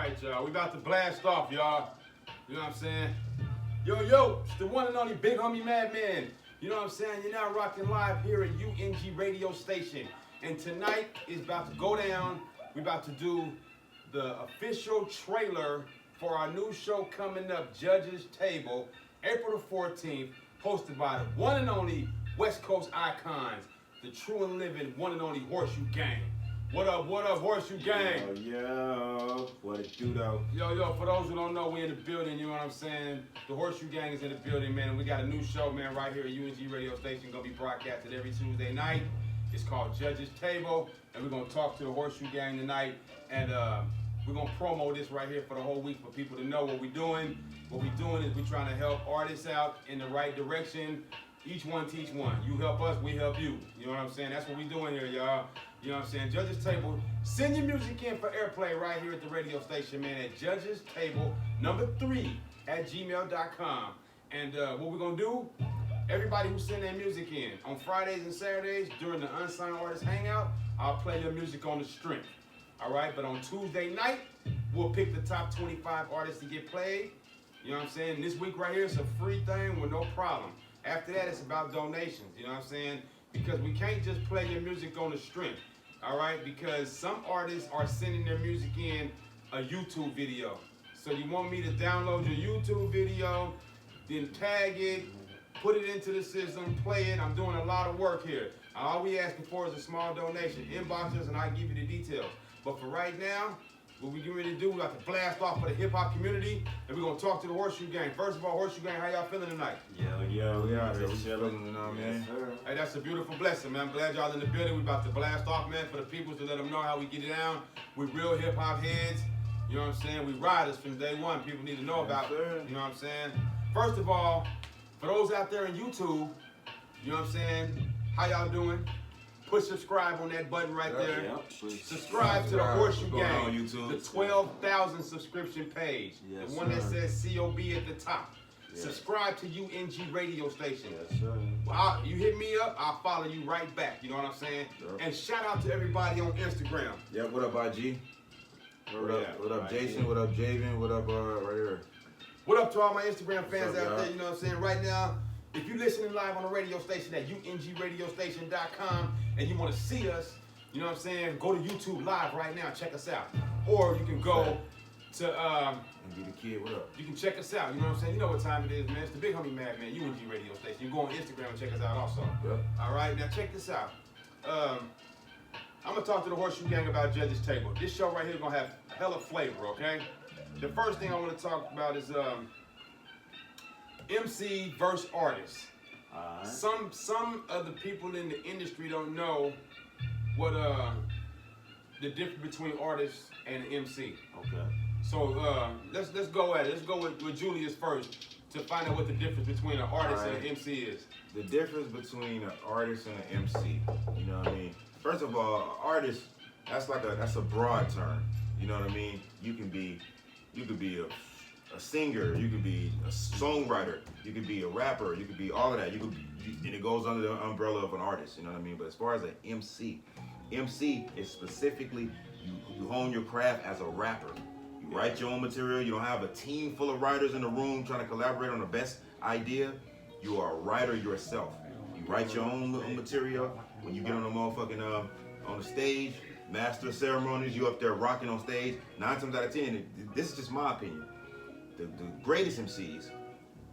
right, y'all. We about to blast off, y'all. You know what I'm saying? Yo, it's the one and only Big Homie Madman. You know what I'm saying? You're now rocking live here at UNG Radio Station. And tonight is about to go down. We're about to do the official trailer for our new show coming up, Judge's Table, April the 14th, hosted by the one and only West Coast icons, the true and living one and only Horseshoe Gang. What up, Horseshoe Gang? Yo, what it do though? Yo, for those who don't know, we in the building, you know what I'm saying? The Horseshoe Gang is in the building, man, and we got a new show, man, right here at UNG Radio Station, gonna be broadcasted every Tuesday night. It's called Judge's Table, and we're gonna talk to the Horseshoe Gang tonight, and we're gonna promo this right here for the whole week for people to know what we're doing. What we're doing is we're trying to help artists out in the right direction. Each one teach one. You help us, we help you. You know what I'm saying? That's what we're doing here, y'all. You know what I'm saying? Judge's Table. Send your music in for airplay right here at the radio station, man, at Judge's Table, #3 at gmail.com. And what we're going to do, everybody who send their music in, on Fridays and Saturdays during the Unsigned Artist Hangout, I'll play your music on the strength. All right? But on Tuesday night, we'll pick the top 25 artists to get played. You know what I'm saying? This week right here, it's a free thing with no problem. After that, it's about donations. You know what I'm saying? Because we can't just play your music on the strength. All right, because some artists are sending their music in a YouTube video. So you want me to download your YouTube video, then tag it, put it into the system, play it. I'm doing a lot of work here. All we asking for is a small donation. Inbox us and I'll give you the details. But for right now, what we get ready to do, we got to blast off for the hip hop community, and we're gonna talk to the Horseshoe Gang. First of all, Horseshoe Gang, how y'all feeling tonight? Yo, we out here chilling, you know what I mean? Hey, that's a beautiful blessing, man. I'm glad y'all in the building. We about to blast off, man, for the people to let them know how we get it down. We real hip hop heads. You know what I'm saying? We riders from day one. People need to know about it. You know what I'm saying? First of all, for those out there in YouTube, you know what I'm saying? How y'all doing? Put subscribe on that button right there. Subscribe to the Horseshoe Gang, the 12,000 subscription page. Yes, the one that sir. says COB at the top. Yes. Subscribe to UNG Radio Station. Yes, sir. Well, you hit me up, I'll follow you right back. You know what I'm saying? Sure. And shout out to everybody on Instagram. Yeah, what up, IG? What up, Jason? What up, Javen? What up, right here? What up to all my Instagram fans up, out y'all? there? You know what I'm saying? Right now, if you're listening live on the radio station at ungradiostation.com and you want to see us, you know what I'm saying? Go to YouTube Live right now. Check us out. Or you can go to And be the kid, what up? You can check us out. You know what I'm saying? You know what time it is, man. It's the Big Homie Madman, UNG Radio Station. You can go on Instagram and check us out also. Yep. All right, now check this out. I'm going to talk to the Horseshoe Gang about Judge's Table. This show right here is going to have hella flavor, okay? The first thing I want to talk about is MC versus artist. Alright. Some of the people in the industry don't know what the difference between artist and MC. Okay. So let's go at it. Let's go with Julius first to find out what the difference between an artist and an MC is. The difference between an artist and an MC, you know what I mean? First of all, an artist, that's a broad term. You know what I mean? You could be a singer, you could be a songwriter, you could be a rapper, you could be all of that. And it goes under the umbrella of an artist, you know what I mean? But as far as an MC is specifically you hone your craft as a rapper. You write your own material. You don't have a team full of writers in the room trying to collaborate on the best idea. You are a writer yourself. You write your own little material. When you get on the motherfucking on the stage, master of ceremonies, you up there rocking on stage. 9 times out of 10, this is just my opinion. The greatest MCs,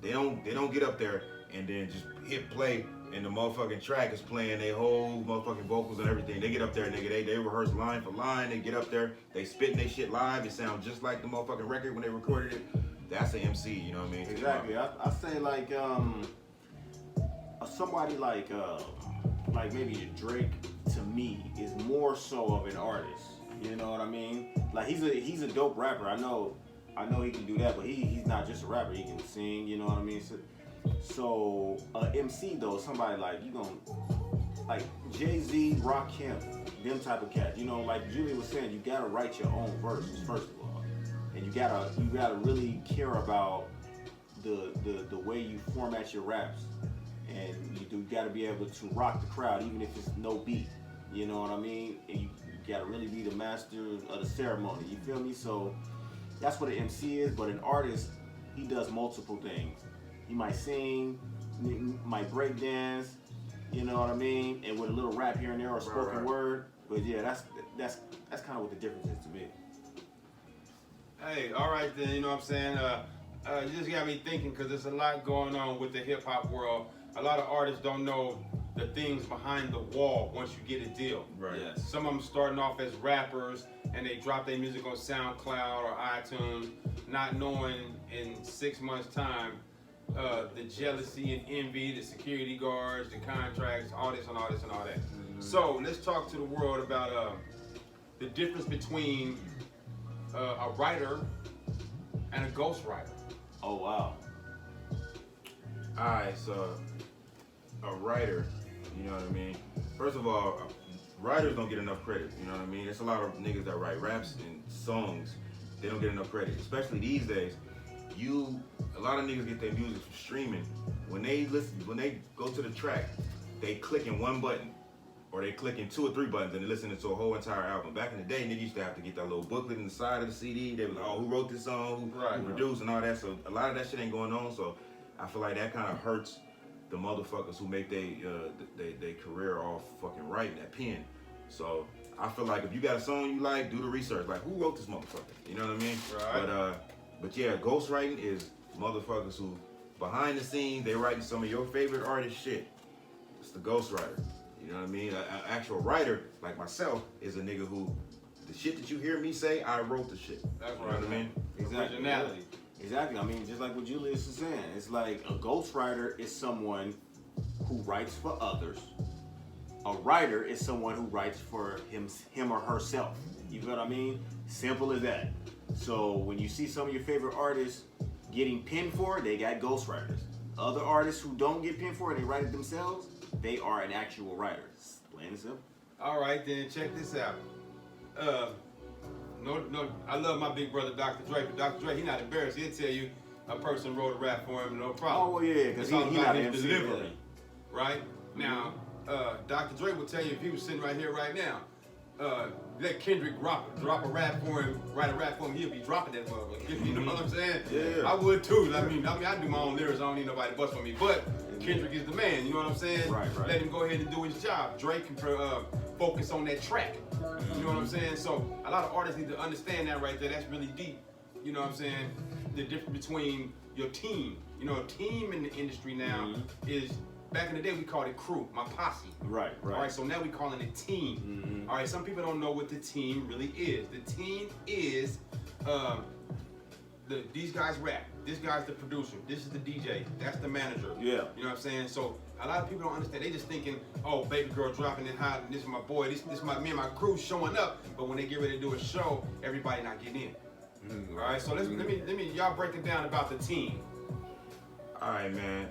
they don't get up there and then just hit play and the motherfucking track is playing their whole motherfucking vocals and everything. They get up there, nigga, they rehearse line for line. They get up there, they spitting their shit live. It sounds just like the motherfucking record when they recorded it. That's an MC, you know what I mean? Exactly. I say like somebody like maybe Drake to me is more so of an artist. You know what I mean? Like he's a dope rapper. I know he can do that, but he's not just a rapper. He can sing. You know what I mean? So MC though, somebody like like Jay-Z, Rakim, them type of cats. You know, like Julie was saying, you gotta write your own verses first of all, and you gotta really care about the way you format your raps, and you gotta be able to rock the crowd even if it's no beat. You know what I mean? And you gotta really be the master of the ceremony. You feel me? So that's what an MC is. But an artist, he does multiple things. He might sing, might break dance, you know what I mean, and with a little rap here and there or spoken word. But yeah, that's kind of what the difference is to me. Hey, all right then, you know what I'm saying? You just got me thinking because there's a lot going on with the hip hop world. A lot of artists don't know the things behind the wall once you get a deal. Right. Yes. Some of them starting off as rappers and they drop their music on SoundCloud or iTunes, not knowing in 6 months' time the jealousy and envy, the security guards, the contracts, all this and all this and all that. Mm-hmm. So let's talk to the world about the difference between a writer and a ghostwriter. Oh wow. Alright, so a writer, you know what I mean? First of all, writers don't get enough credit, you know what I mean? There's a lot of niggas that write raps and songs, they don't get enough credit. Especially these days, a lot of niggas get their music from streaming. When they go to the track, they clicking one button, or they clicking 2 or 3 buttons and they listening to a whole entire album. Back in the day, niggas used to have to get that little booklet in the side of the CD. They was like, oh, who wrote this song, who produced and all that. So a lot of that shit ain't going on. So I feel like that kind of hurts the motherfuckers who make they career off fucking writing that pen. So I feel like if you got a song you like, do the research. Like, who wrote this motherfucker? You know what I mean? Right. But yeah, ghostwriting is motherfuckers who behind the scenes they writing some of your favorite artist shit. It's the ghostwriter. You know what I mean? An actual writer like myself is a nigga who the shit that you hear me say, I wrote the shit. That's You know what I mean? Exactly. Originality. Exactly. I mean, just like what Julius is saying, it's like a ghostwriter is someone who writes for others. A writer is someone who writes for him or herself. You know what I mean? Simple as that. So when you see some of your favorite artists getting pinned for, they got ghostwriters. Other artists who don't get pinned for, they write it themselves. They are an actual writer. It's plain and simple. All right, then check this out. No, I love my big brother, Dr. Dre, but Dr. Dre, he not embarrassed. He'll tell you a person wrote a rap for him, no problem. Oh, well, yeah, because It's all he about not his MC, delivery, right? Now, Dr. Dre will tell you if he was sitting right here, right now, let Kendrick drop a rap for him, write a rap for him, he'll be dropping that motherfucker. You know what I'm saying? Yeah. I would too. I mean, I do my own lyrics. I don't need nobody to bust for me. But Kendrick is the man. You know what I'm saying? Right. Let him go ahead and do his job. Drake can focus on that track. You know what I'm saying? So a lot of artists need to understand that right there. That's really deep. You know what I'm saying? The difference between your team. You know, a team in the industry now is. Back in the day, we called it crew, my posse. Right. All right, so now we calling it team. All right, some people don't know what the team really is. The team is these guys rap. This guy's the producer. This is the DJ. That's the manager. Yeah. You know what I'm saying? So a lot of people don't understand. They just thinking, oh, baby girl dropping it hot. And this is my boy. This me and my crew showing up. But when they get ready to do a show, everybody not getting in. All right, so let me y'all break it down about the team. All right, man.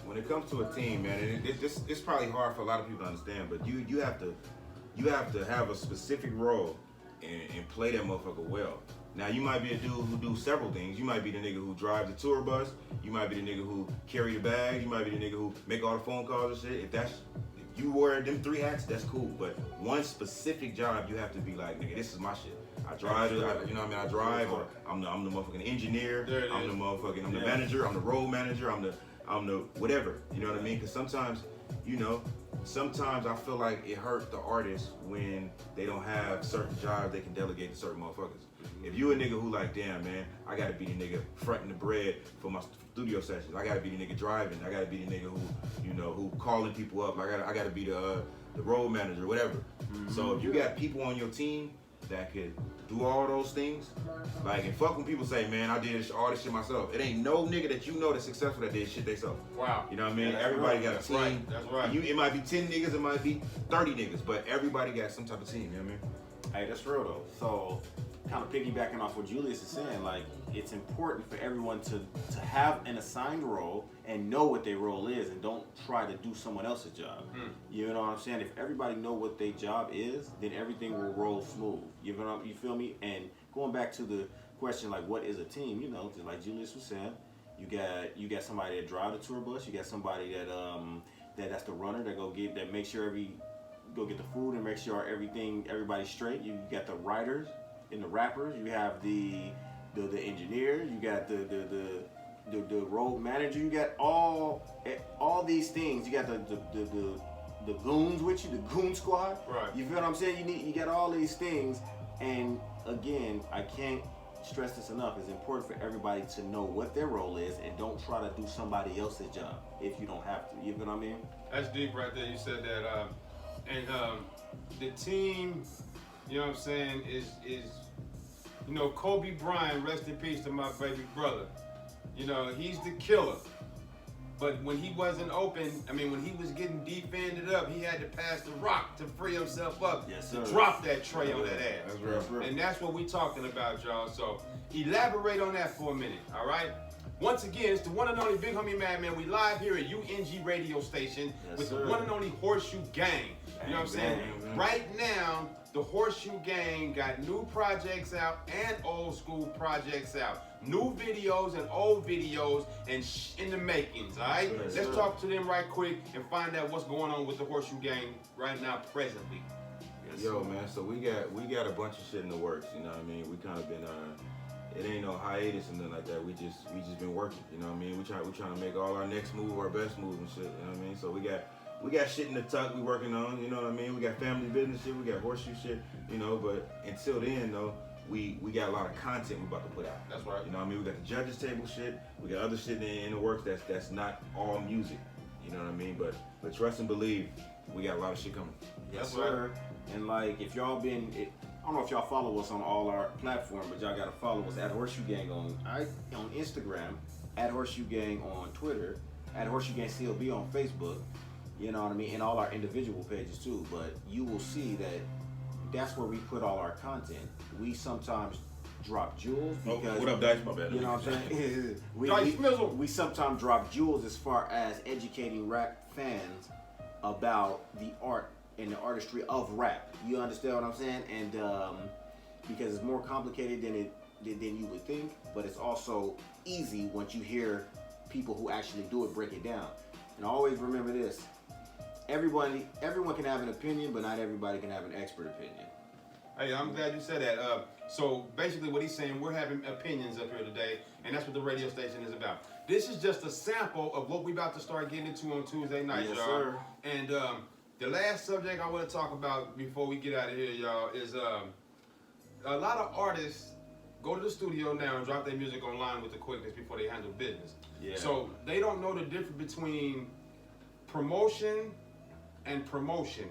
When it comes to a team, man, it's probably hard for a lot of people to understand, but you have to have a specific role and play that motherfucker well. Now you might be a dude who do several things. You might be the nigga who drives the tour bus. You might be the nigga who carry the bag. You might be the nigga who make all the phone calls and shit. If you wear them 3 hats, that's cool. But one specific job, you have to be like, nigga, this is my shit. I drive, you know what I mean? I drive, or I'm the motherfucking engineer. I'm the manager. I'm the road manager. I'm the whatever, you know what I mean? Because sometimes I feel like it hurt the artists when they don't have certain jobs they can delegate to certain motherfuckers. If you a nigga who like, damn man, I gotta be the nigga fronting the bread for my studio sessions. I gotta be the nigga driving. I gotta be the nigga who calling people up. I gotta be the road manager, whatever. So if you got people on your team that could do all those things, like, and fuck when people say, man, I did all this shit myself. It ain't no nigga that you know that's successful that did shit themselves. Wow. You know what I mean? Yeah, everybody got a that's team. right. That's right. It might be 10 niggas, it might be 30 niggas, but everybody got some type of team, you know what I mean? Hey, that's real though. So, kind of piggybacking off what Julius is saying, like, it's important for everyone to have an assigned role and know what their role is, and don't try to do someone else's job. You know what I'm saying? If everybody know what their job is, then everything will roll smooth. You feel me? And going back to the question, like, what is a team? You know, just like Julius was saying, you got somebody that drive the tour bus. You got somebody that's the runner that make sure go get the food and make sure everybody's straight. You got the writers. in the rappers. You have the engineer. You got the road manager. You got all these things. You got the goons with you, the goon squad. Right. You feel what I'm saying? You got all these things, and again, I can't stress this enough. It's important for everybody to know what their role is, and don't try to do somebody else's job if you don't have to. You feel what I mean? That's deep right there. You said that, and the team, you know what I'm saying, is you know, Kobe Bryant, rest in peace to my baby brother. You know, he's the killer. But when he wasn't open, I mean, when he was getting defended up, he had to pass the rock to free himself up, Yes, to sir. drop that tray on that ass. That's real. That's real. And that's what we talking about, y'all. So elaborate on that for a minute, all right? Once again, it's the one and only Big Homie Madman. We live here at UNG radio station Yes, with sir. the one and only Horseshoe Gang. You know what I'm saying? Bang, bang. Right now, the Horseshoe Gang got new projects out and old school projects out. New videos and old videos and in the makings, all right? Yes, Let's sir. talk to them right quick and find out what's going on with the Horseshoe Gang right now, presently. Yo, man, so we got a bunch of shit in the works, you know what I mean? We kind of been it ain't no hiatus and nothing like that. We just been working, you know what I mean? We trying to make all our next move our best move and shit, you know what I mean? So we got shit in the tuck we working on, you know what I mean? We got family business shit, we got Horseshoe shit, you know, but until then though, we got a lot of content we about to put out. That's right. You know what I mean? We got the judges table shit, we got other shit in the works that's not all music. You know what I mean? But trust and believe, we got a lot of shit coming. Yes, That's sir. And like, if y'all I don't know if y'all follow us on all our platforms, but y'all gotta follow us at Horseshoe Gang on Instagram, at Horseshoe Gang on Twitter, at Horseshoe Gang CLB on Facebook. You know what I mean? And all our individual pages too. But you will see that that's where we put all our content. We sometimes drop jewels because what up, Dice? My bad. you know what I'm saying? Dice Mizzle. we sometimes drop jewels as far as educating rap fans about the art and the artistry of rap. You understand what I'm saying? And because it's more complicated than you would think, but it's also easy once you hear people who actually do it break it down. And always remember this: everyone can have an opinion, but not everybody can have an expert opinion. Hey, I'm glad you said that. So basically what he's saying, we're having opinions up here today, and that's what the radio station is about. This is just a sample of what we're about to start getting into on Tuesday night, Yes, y'all. sir. And the last subject I want to talk about before we get out of here, y'all, is a lot of artists go to the studio now and drop their music online with the quickness before they handle business. Yeah. So they don't know the difference between promotion and promotion.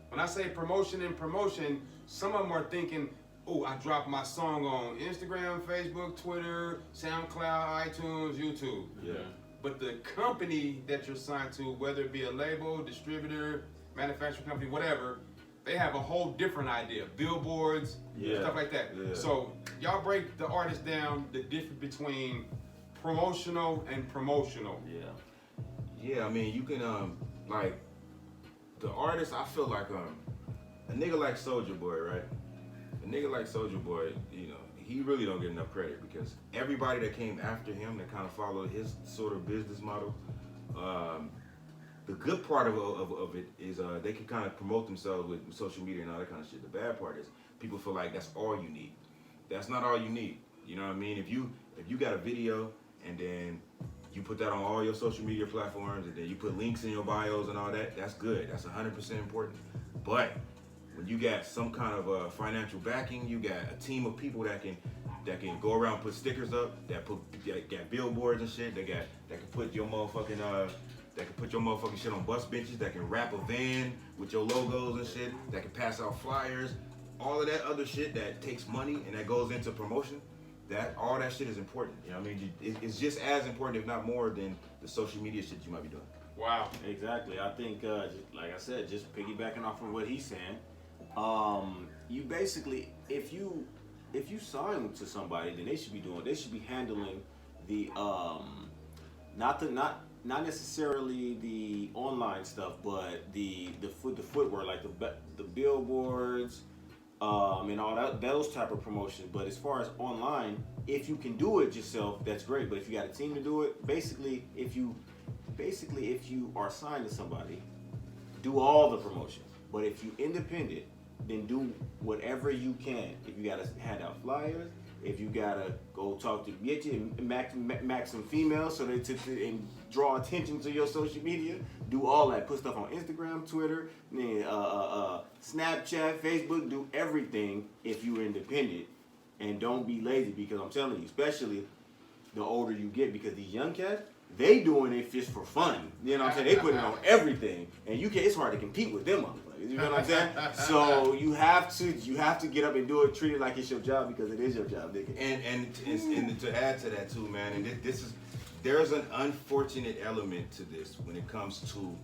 When I say promotion and promotion, some of them are thinking, oh, I dropped my song on Instagram, Facebook, Twitter, SoundCloud, iTunes, YouTube. Yeah. But the company that you're signed to, whether it be a label, distributor, manufacturing company, whatever, they have a whole different idea. Billboards, Yeah. stuff like that. Yeah. So y'all break the artist down, the difference between promotional and promotional. Yeah. Yeah, I mean, you can like the artist. I feel like a nigga like Soulja Boy, right? A nigga like Soulja Boy, you know, he really don't get enough credit because everybody that came after him that kind of followed his sort of business model. The good part of it is they can kind of promote themselves with social media and all that kind of shit. The bad part is people feel like that's all you need. That's not all you need. You know what I mean? If you got a video and then you put that on all your social media platforms and then you put links in your bios and all that, that's good. That's 100% important. But when you got some kind of financial backing, you got a team of people that can go around and put stickers up, that got billboards and shit, that can put your motherfucking shit on bus benches, that can wrap a van with your logos and shit, that can pass out flyers, all of that other shit that takes money and that goes into promotion. All that shit is important. You know what I mean? It's just as important, if not more, than the social media shit you might be doing. Wow. Exactly. I think, like I said, just piggybacking off of what he's saying, you basically, if you sign to somebody, then they should be handling the not necessarily the online stuff, but the footwork, like the billboards, and all those type of promotions. But as far as online, if you can do it yourself, that's great. But if you got a team to do it, basically if you are signed to somebody, do all the promotion. But if you independent, then do whatever you can. If you gotta hand out flyers, if you gotta go talk to Yeti and mac some females so they and draw attention to your social media, do all that. Put stuff on Instagram, Twitter, Snapchat, Facebook. Do everything if you're independent, and don't be lazy, because I'm telling you, especially the older you get, because these young cats, they doing it just for fun. You know what I'm saying? They put it on everything, and it's hard to compete with them motherfuckers. You know what I'm saying? So you have to get up and do it, treat it like it's your job, because it is your job, nigga. And to add to that too, man, and there's an unfortunate element to this when it comes to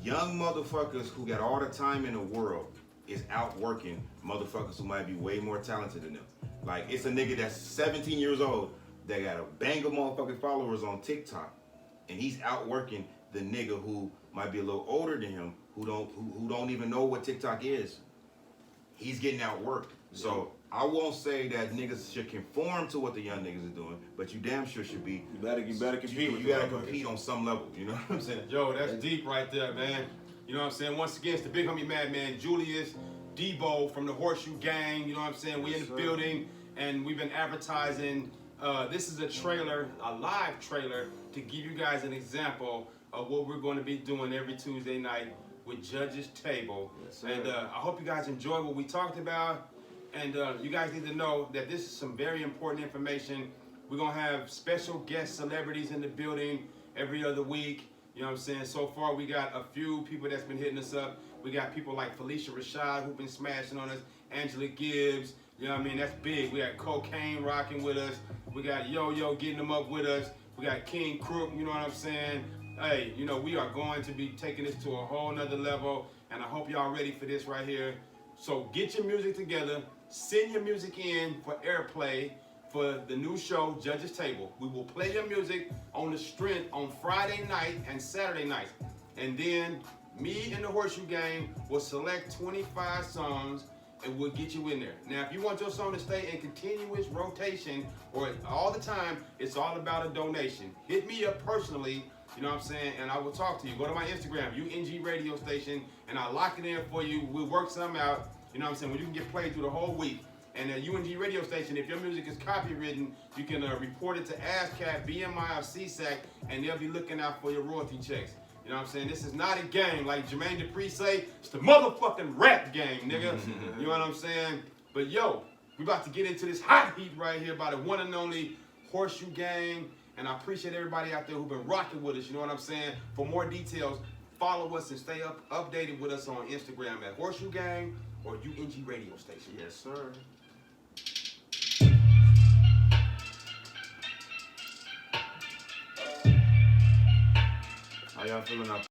young motherfuckers who got all the time in the world is out working motherfuckers who might be way more talented than them. Like, it's a nigga that's 17 years old that got a bang of motherfucking followers on TikTok, and he's out working the nigga who might be a little older than him, who don't even know what TikTok is. He's getting outworked. So I won't say that niggas should conform to what the young niggas are doing, but you damn sure should be. You better compete. You gotta compete on some level. You know what I'm saying? Yo, that's deep right there, man. You know what I'm saying? Once again, it's the big homie Madman Julius Debo from the Horseshoe Gang. You know what I'm saying? We in the building, and we've been advertising. This is a trailer, a live trailer, to give you guys an example of what we're going to be doing every Tuesday night with Judge's Table. Yes, and I hope you guys enjoy what we talked about. And you guys need to know that this is some very important information. We're going to have special guest celebrities in the building every other week. You know what I'm saying? So far, we got a few people that's been hitting us up. We got people like Felicia Rashad who've been smashing on us, Angela Gibbs. You know what I mean? That's big. We got Cocaine rocking with us. We got Yo-Yo getting them up with us. We got King Crook, you know what I'm saying? Hey, you know, we are going to be taking this to a whole nother level, and I hope y'all ready for this right here. So get your music together. Send your music in for airplay for the new show, Judge's Table. We will play your music on the strength on Friday night and Saturday night. And then me and the Horseshoe Gang will select 25 songs and we'll get you in there. Now, if you want your song to stay in continuous rotation or all the time, it's all about a donation. Hit me up personally, you know what I'm saying, and I will talk to you. Go to my Instagram, UNG Radio Station, and I'll lock it in for you. We'll work something out, you know what I'm saying, where you can get played through the whole week. And at UNG Radio Station, if your music is copywritten, you can report it to ASCAP, BMI, or CSAC, and they'll be looking out for your royalty checks. You know what I'm saying? This is not a game like Jermaine Dupri say. It's the motherfucking rap game, nigga. You know what I'm saying? But yo, we about to get into this hot heat right here by the one and only Horseshoe Gang. And I appreciate everybody out there who've been rocking with us. You know what I'm saying? For more details, follow us and stay updated with us on Instagram at Horseshoe Gang or UNG Radio Station. Yes, sir. How y'all feeling out